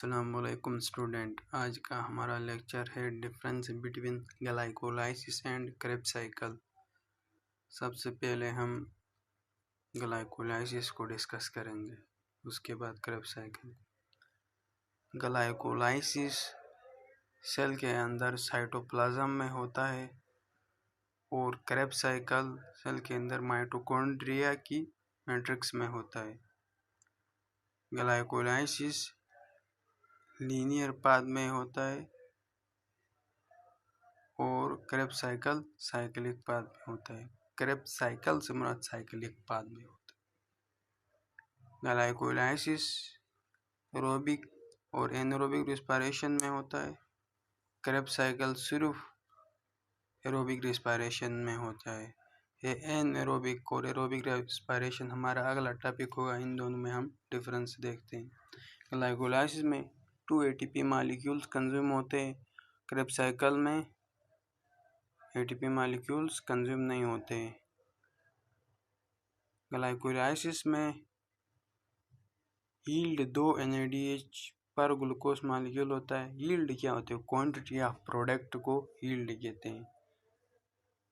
अस्सलामुअलैकुम स्टूडेंट, आज का हमारा लेक्चर है difference between glycolysis and Krebs cycle. सबसे पहले हम ग्लाइकोलाइसिस को डिस्कस करेंगे, उसके बाद क्रेब्स साइकिल। ग्लाइकोलाइसिस सेल के अंदर साइटोप्लाज्म में होता है और क्रेब्स साइकिल सेल के अंदर माइटोकॉन्ड्रिया की मैट्रिक्स में होता है। ग्लाइकोलाइसिस लीनियर पाथ में होता है और क्रेब्स साइकिल साइक्लिक पाथ में होता है। क्रेब्स साइकिल से मुराद साइक्लिक पाथ में होता है। ग्लाइकोलाइसिस एरोबिक और एनारोबिक रिस्पायरेशन में होता है। क्रेब्स साइकिल सिर्फ एरोबिक रिस्पायरेशन में होता है। ये एनारोबिक और एरोबिक रिस्पायरेशन हमारा अगला टॉपिक होगा, इन दोनों में हम डिफरेंस देखते हैं। ग्लाइकोलाइसिस में 2 ATP मॉलिक्यूल्स कंज्यूम होते हैं। क्रेब्स साइकिल में ATP मॉलिक्यूल्स कंज्यूम नहीं होते। ग्लाइकोलाइसिस में यील्ड 2 NADH पर ग्लूकोज मॉलिक्यूल होता है। यील्ड क्या होती है? क्वांटिटी ऑफ प्रोडक्ट को यील्ड कहते हैं।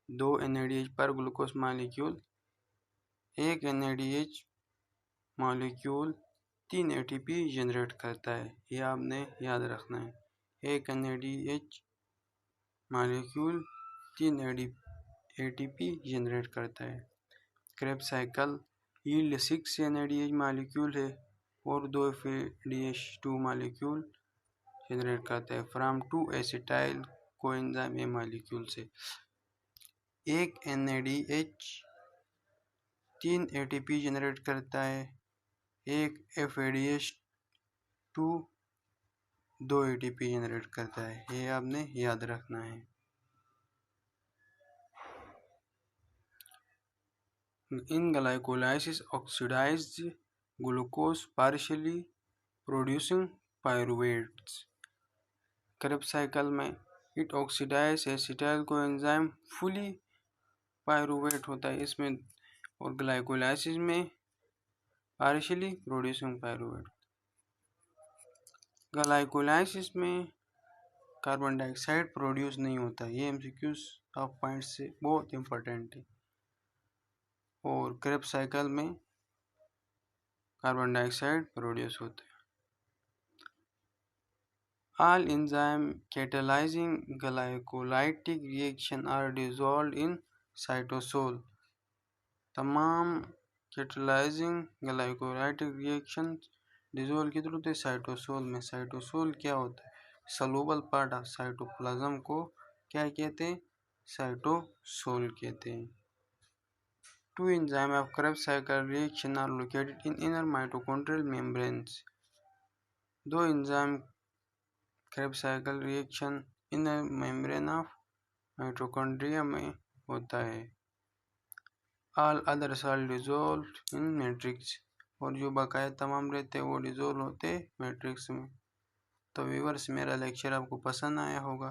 2 NADH पर glucose molecule, 1 NADH molecule 3 ATP generate करता है, ये आपने याद रखना है। 1 NADH मॉलिक्यूल 3 ATP जनरेट करता है। Krebs cycle yield 6 NADH molecule है और 2 FADH2 मॉलिक्यूल जनरेट करता है from 2 acetyl coenzyme A molecule से। 1 NADH 3 ATP जनरेट करता है, 1 FADH2 2 ATP जनरेट करता है, ये आपने याद रखना है। In glycolysis, oxidized glucose partially producing pyruvates. Krebs cycle में it oxidise acetyl coenzyme fully pyruvate होता है इसमें, और ग्लाइकोलाइसिस में पार्शियली प्रोड्यूसिंग पायरुवेट। ग्लाइकोलाइसिस में कार्बन डाइऑक्साइड प्रोड्यूस नहीं होता, ये MCQs ऑफ पॉइंट से बहुत इंपॉर्टेंट है। और क्रेब्स साइकिल में कार्बन डाइऑक्साइड प्रोड्यूस होते हैं। All enzyme catalyzing glycolytic reaction are dissolved in cytosol. तमाम catalyzing glycolytic reaction डिजोल्व किधर होते हैं? साइटोसोल में। साइटोसोल क्या होता है? सलूबल पार्ट ऑफ साइटोप्लाज्म को क्या कहते हैं? साइटोसोल कहते हैं। 2 enzymes of Krebs cycle reaction are located in inner mitochondrial membranes. 2 enzyme Krebs cycle reaction inner membrane of mitochondria में होता है। All others are dissolved in matrix. और जो बकाया तमाम रहते हैं वो डिजोल्व होते मैट्रिक्स में। तो व्यूअर्स, मेरा लेक्चर आपको पसंद आया होगा।